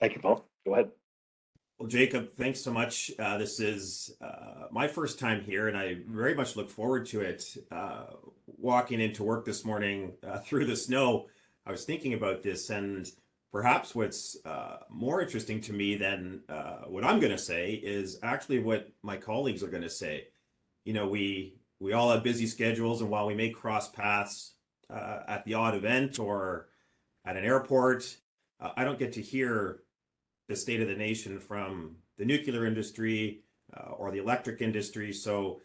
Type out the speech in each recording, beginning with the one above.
Thank you, Paul. Go ahead. Well, Jacob, thanks so much. This is my first time here, and I very much look forward to it. Walking into work this morning through the snow, I was thinking about this, and perhaps what's more interesting to me than what I'm going to say is actually what my colleagues are going to say. We all have busy schedules, and while we may cross paths at the odd event or at an airport, I don't get to hear the state of the nation from the nuclear industry or the electric industry. So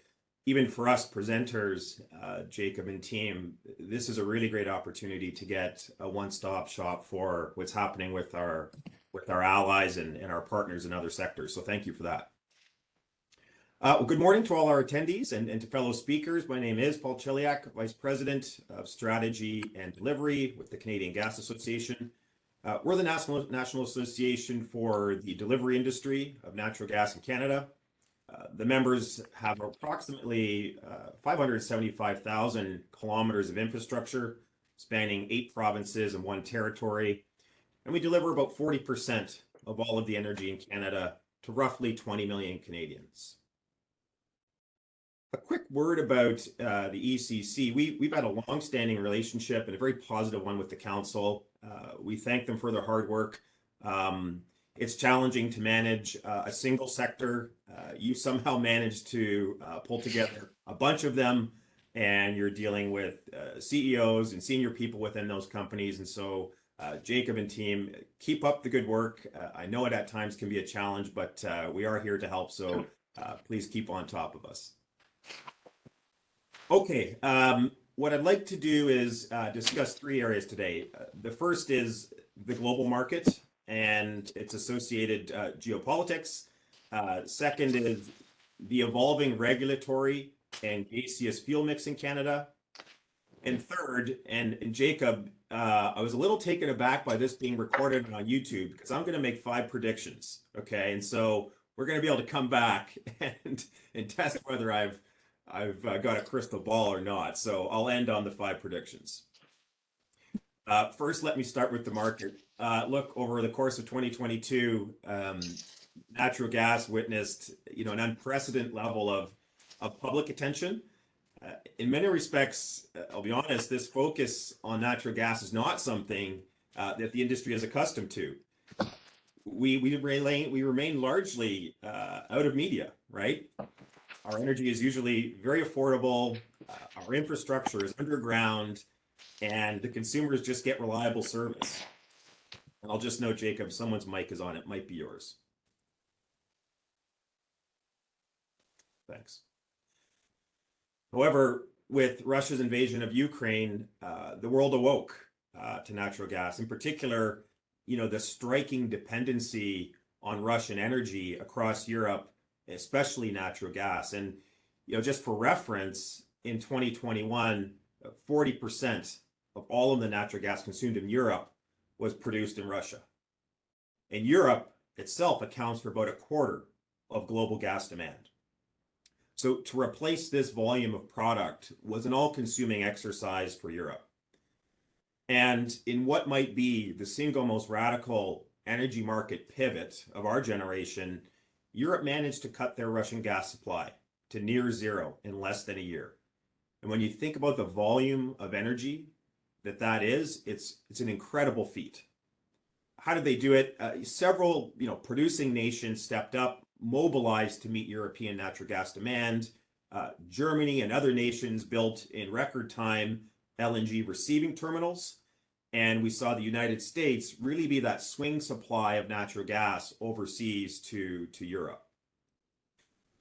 even for us presenters, Jacob and team, this is a really great opportunity to get a one-stop shop for what's happening with our allies and our partners in other sectors. So thank you for that. Well, good morning to all our attendees and to fellow speakers. My name is Paul Cheliak, Vice President of Strategy and Delivery with the Canadian Gas Association. We're the National Association for the Delivery Industry of Natural Gas in Canada. The members have approximately 575,000 kilometers of infrastructure spanning 8 provinces and 1 territory. And we deliver about 40% of all of the energy in Canada to roughly 20 million Canadians. A quick word about the ECC. We've had a long-standing relationship and a very positive one with the council. We thank them for their hard work. It's challenging to manage a single sector. You somehow managed to pull together a bunch of them, and you're dealing with CEOs and senior people within those companies. And so Jacob and team, keep up the good work. I know it at times can be a challenge, but we are here to help. So please keep on top of us. Okay, what I'd like to do is discuss 3 areas today. The first is the global market and its associated geopolitics. Second is the evolving regulatory and gaseous fuel mix in Canada. And third, and Jacob, I was a little taken aback by this being recorded on YouTube because I'm going to make 5 predictions, okay? And so we're going to be able to come back and test whether I've got a crystal ball or not. So I'll end on the 5 predictions. First, let me start with the market. Look, over the course of 2022, natural gas witnessed, an unprecedented level of public attention. In many respects, I'll be honest, this focus on natural gas is not something that the industry is accustomed to. We remain largely out of media, right? Our energy is usually very affordable, our infrastructure is underground, and the consumers just get reliable service. And I'll just note, Jacob, someone's mic is on. It might be yours. Thanks. However, with Russia's invasion of Ukraine, the world awoke to natural gas. In particular, the striking dependency on Russian energy across Europe, especially natural gas. And, just for reference, in 2021, 40% of all of the natural gas consumed in Europe was produced in Russia. And Europe itself accounts for about a quarter of global gas demand. So to replace this volume of product was an all-consuming exercise for Europe. And in what might be the single most radical energy market pivot of our generation, Europe managed to cut their Russian gas supply to near zero in less than a year. And when you think about the volume of energy that is, it's an incredible feat. How did they do it? Several, producing nations stepped up, mobilized to meet European natural gas demand. Germany and other nations built in record time LNG receiving terminals. And we saw the United States really be that swing supply of natural gas overseas to Europe.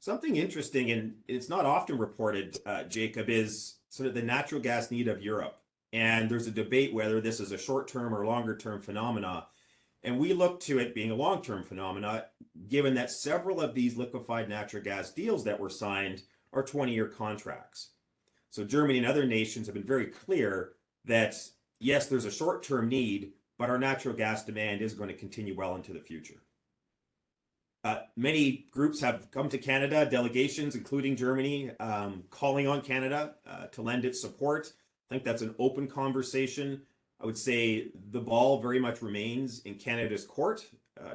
Something interesting, and it's not often reported, Jacob, is sort of the natural gas need of Europe. And there's a debate whether this is a short-term or longer-term phenomena. And we look to it being a long-term phenomena, given that several of these liquefied natural gas deals that were signed are 20-year contracts. So Germany and other nations have been very clear that yes, there's a short-term need, but our natural gas demand is going to continue well into the future. Many groups have come to Canada, delegations, including Germany, calling on Canada to lend its support. I think that's an open conversation. I would say the ball very much remains in Canada's court.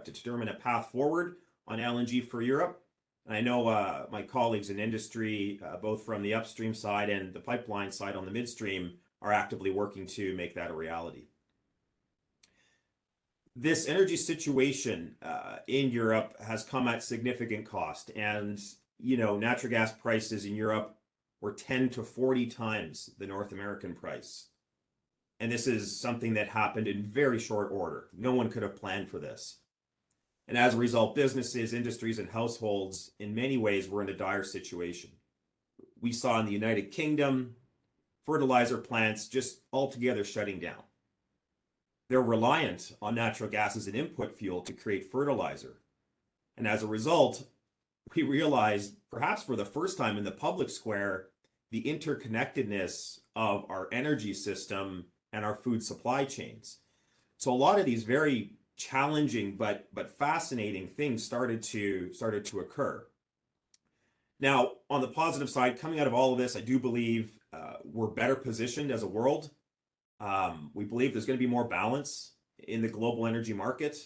to determine a path forward on LNG for Europe. And I know my colleagues in industry, both from the upstream side and the pipeline side on the midstream, are actively working to make that a reality. This energy situation in Europe has come at significant cost, and natural gas prices in Europe were 10 to 40 times the North American price. And this is something that happened in very short order. No one could have planned for this. And as a result, businesses, industries, and households in many ways were in a dire situation. We saw in the United Kingdom fertilizer plants just altogether shutting down. They're reliant on natural gas as an input fuel to create fertilizer. And as a result, we realized, perhaps for the first time in the public square, the interconnectedness of our energy system and our food supply chains. So a lot of these very challenging but fascinating things started to occur. Now, on the positive side, coming out of all of this, I do believe we're better positioned as a world. We believe there's going to be more balance in the global energy market.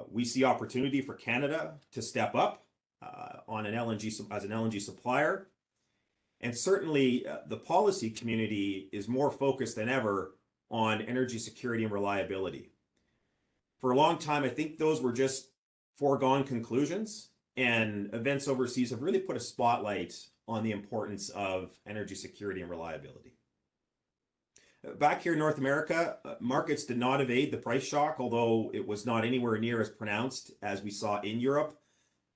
We see opportunity for Canada to step up on an LNG as an LNG supplier. And certainly the policy community is more focused than ever on energy security and reliability. For a long time, I think those were just foregone conclusions, and events overseas have really put a spotlight on the importance of energy security and reliability. Back here in North America, markets did not evade the price shock, although it was not anywhere near as pronounced as we saw in Europe.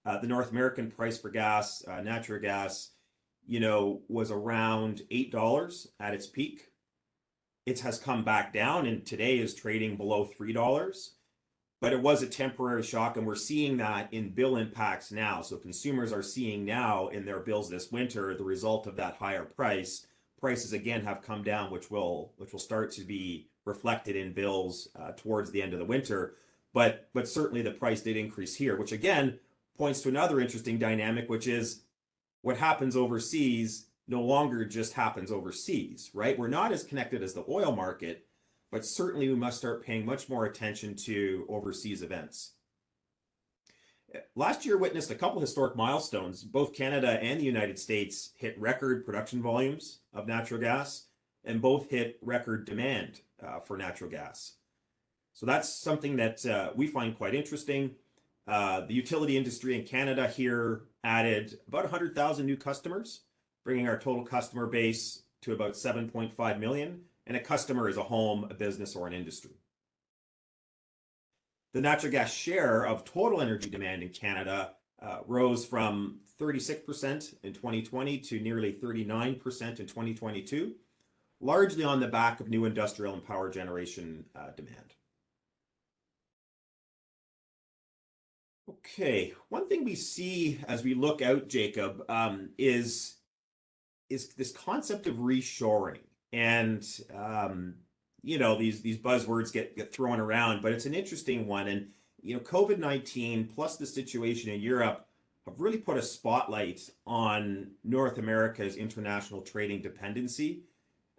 The North American price for gas, natural gas, was around $8 at its peak. It has come back down and today is trading below $3. But it was a temporary shock, and we're seeing that in bill impacts now. So consumers are seeing now in their bills this winter the result of that higher price. Prices again have come down, which will start to be reflected in bills towards the end of the winter. But certainly the price did increase here, which again points to another interesting dynamic, which is what happens overseas no longer just happens overseas, right? We're not as connected as the oil market, but certainly we must start paying much more attention to overseas events. Last year witnessed a couple historic milestones. Both Canada and the United States hit record production volumes of natural gas, and both hit record demand for natural gas. So that's something that we find quite interesting. The utility industry in Canada here added about 100,000 new customers, bringing our total customer base to about 7.5 million. And a customer is a home, a business, or an industry. The natural gas share of total energy demand in Canada rose from 36% in 2020 to nearly 39% in 2022, largely on the back of new industrial and power generation demand. Okay, one thing we see as we look out, Jacob, is this concept of reshoring. And these buzzwords get thrown around, but it's an interesting one. And COVID-19 plus the situation in Europe have really put a spotlight on North America's international trading dependency.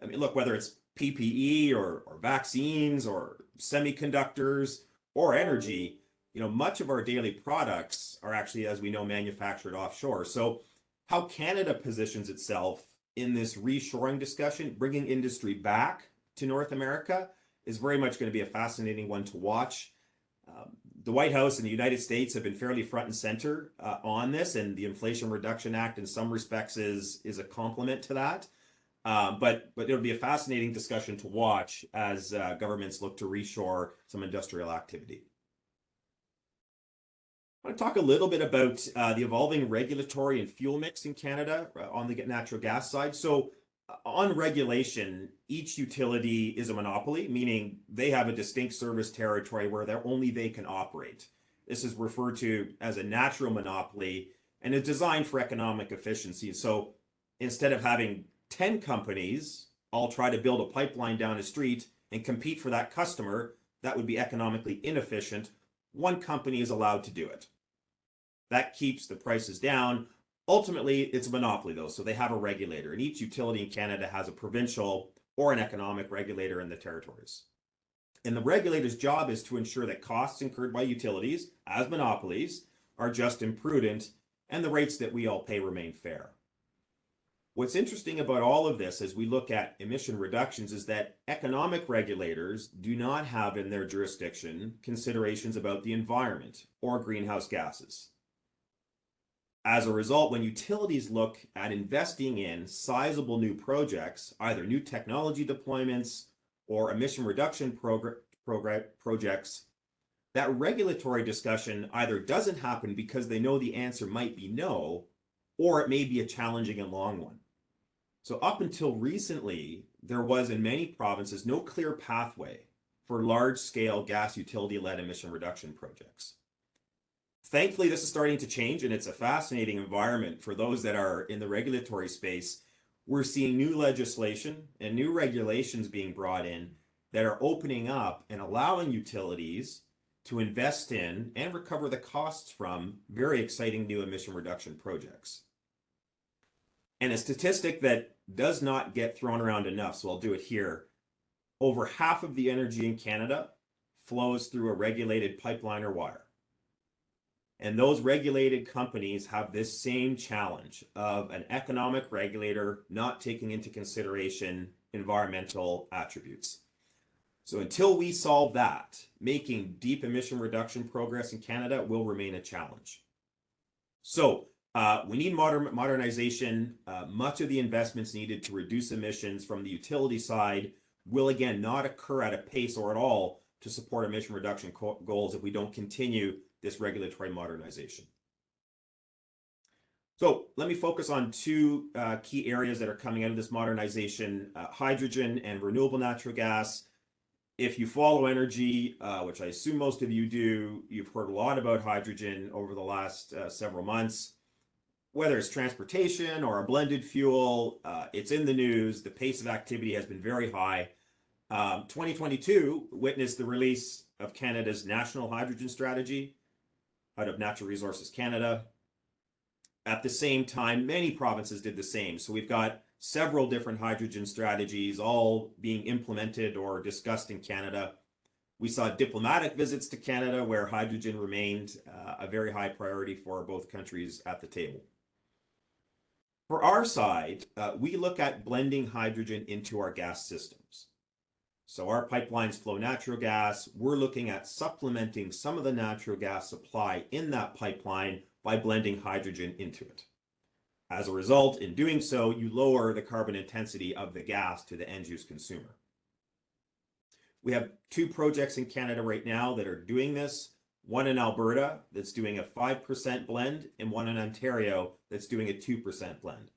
I mean, look, whether it's PPE or vaccines or semiconductors or energy, much of our daily products are actually, as we know, manufactured offshore. So how Canada positions itself in this reshoring discussion, bringing industry back to North America, is very much going to be a fascinating one to watch. The White House and the United States have been fairly front and center on this, and the Inflation Reduction Act in some respects is a complement to that. But it'll be a fascinating discussion to watch as governments look to reshore some industrial activity. I want to talk a little bit about the evolving regulatory and fuel mix in Canada on the natural gas side. So on regulation, each utility is a monopoly, meaning they have a distinct service territory where only they can operate. This is referred to as a natural monopoly and is designed for economic efficiency. So instead of having 10 companies all try to build a pipeline down a street and compete for that customer, that would be economically inefficient. One company is allowed to do it. That keeps the prices down. Ultimately, it's a monopoly, though, so they have a regulator, and each utility in Canada has a provincial or an economic regulator in the territories. And the regulator's job is to ensure that costs incurred by utilities as monopolies are just and prudent, and the rates that we all pay remain fair. What's interesting about all of this as we look at emission reductions is that economic regulators do not have in their jurisdiction considerations about the environment or greenhouse gases. As a result, when utilities look at investing in sizable new projects, either new technology deployments or emission reduction projects, that regulatory discussion either doesn't happen because they know the answer might be no, or it may be a challenging and long one. So up until recently, there was in many provinces no clear pathway for large-scale gas utility-led emission reduction projects. Thankfully, this is starting to change, and it's a fascinating environment for those that are in the regulatory space. We're seeing new legislation and new regulations being brought in that are opening up and allowing utilities to invest in and recover the costs from very exciting new emission reduction projects. And a statistic that does not get thrown around enough, so I'll do it here. Over half of the energy in Canada flows through a regulated pipeline or wire. And those regulated companies have this same challenge of an economic regulator not taking into consideration environmental attributes. So until we solve that, making deep emission reduction progress in Canada will remain a challenge. So we need modernization. Much of the investments needed to reduce emissions from the utility side will again not occur at a pace or at all to support emission reduction goals if we don't continue this regulatory modernization. So let me focus on two key areas that are coming out of this modernization, hydrogen and renewable natural gas. If you follow energy, which I assume most of you do, you've heard a lot about hydrogen over the last several months. Whether it's transportation or a blended fuel, it's in the news. The pace of activity has been very high. 2022 witnessed the release of Canada's National Hydrogen Strategy out of Natural Resources Canada. At the same time, many provinces did the same. So we've got several different hydrogen strategies all being implemented or discussed in Canada. We saw diplomatic visits to Canada where hydrogen remained a very high priority for both countries at the table. For our side, we look at blending hydrogen into our gas systems. So our pipelines flow natural gas. We're looking at supplementing some of the natural gas supply in that pipeline by blending hydrogen into it. As a result, in doing so, you lower the carbon intensity of the gas to the end-use consumer. We have two projects in Canada right now that are doing this. One in Alberta that's doing a 5% blend, and one in Ontario that's doing a 2% blend.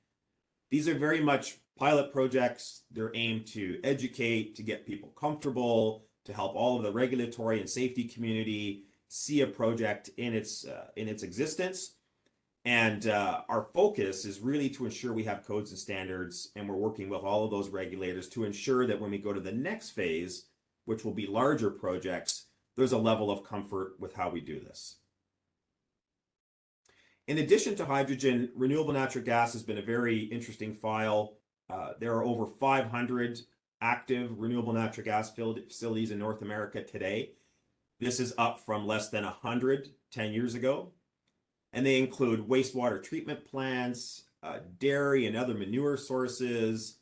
These are very much pilot projects. They're aimed to educate, to get people comfortable, to help all of the regulatory and safety community see a project in its existence. And our focus is really to ensure we have codes and standards, and we're working with all of those regulators to ensure that when we go to the next phase, which will be larger projects, there's a level of comfort with how we do this. In addition to hydrogen, renewable natural gas has been a very interesting file. There are over 500 active renewable natural gas facilities in North America today. This is up from less than 100 10 years ago. And they include wastewater treatment plants, dairy and other manure sources,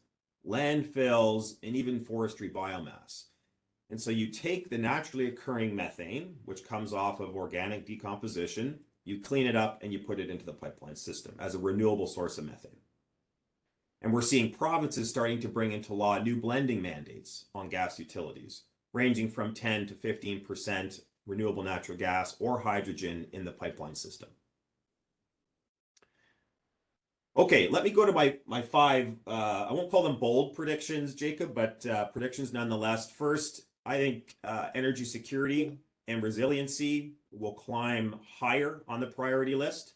landfills, and even forestry biomass. And so you take the naturally occurring methane, which comes off of organic decomposition, you clean it up and you put it into the pipeline system as a renewable source of methane. And we're seeing provinces starting to bring into law new blending mandates on gas utilities, ranging from 10 to 15% renewable natural gas or hydrogen in the pipeline system. Okay, let me go to my five, I won't call them bold predictions, Jacob, but predictions nonetheless. First, I think energy security and resiliency will climb higher on the priority list,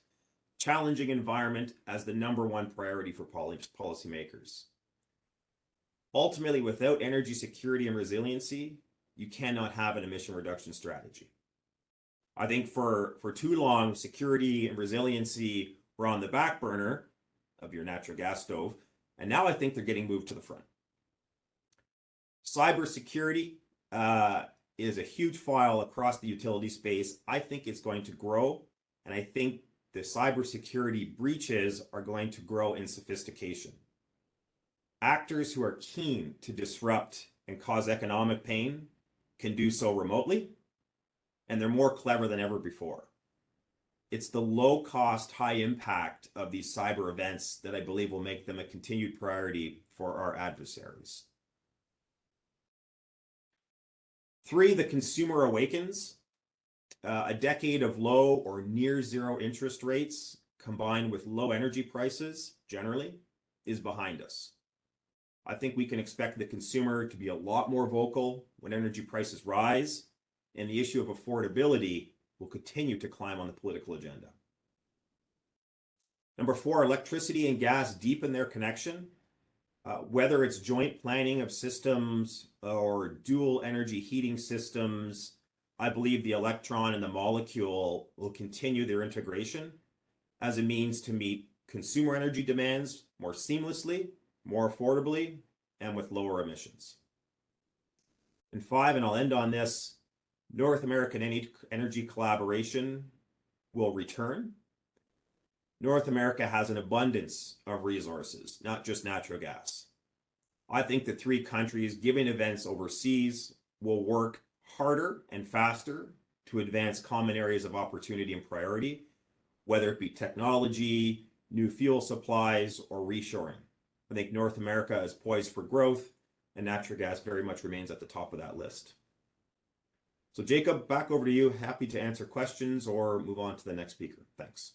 challenging environment as the #1 priority for policymakers. Ultimately, without energy security and resiliency, you cannot have an emission reduction strategy. I think for too long, security and resiliency were on the back burner of your natural gas stove, and now I think they're getting moved to the front. Cybersecurity is a huge file across the utility space. I think it's going to grow, and I think the cybersecurity breaches are going to grow in sophistication. Actors who are keen to disrupt and cause economic pain can do so remotely, and they're more clever than ever before. It's the low cost, high impact of these cyber events that I believe will make them a continued priority for our adversaries. 3, the consumer awakens. A decade of low or near zero interest rates combined with low energy prices generally is behind us. I think we can expect the consumer to be a lot more vocal when energy prices rise, and the issue of affordability will continue to climb on the political agenda. Number 4, electricity and gas deepen their connection. Whether it's joint planning of systems or dual energy heating systems, I believe the electron and the molecule will continue their integration as a means to meet consumer energy demands more seamlessly, more affordably, and with lower emissions. And 5, and I'll end on this, North American energy collaboration will return. North America has an abundance of resources, not just natural gas. I think the 3 countries, given events overseas, will work harder and faster to advance common areas of opportunity and priority, whether it be technology, new fuel supplies, or reshoring. I think North America is poised for growth, and natural gas very much remains at the top of that list. So Jacob, back over to you. Happy to answer questions or move on to the next speaker. Thanks.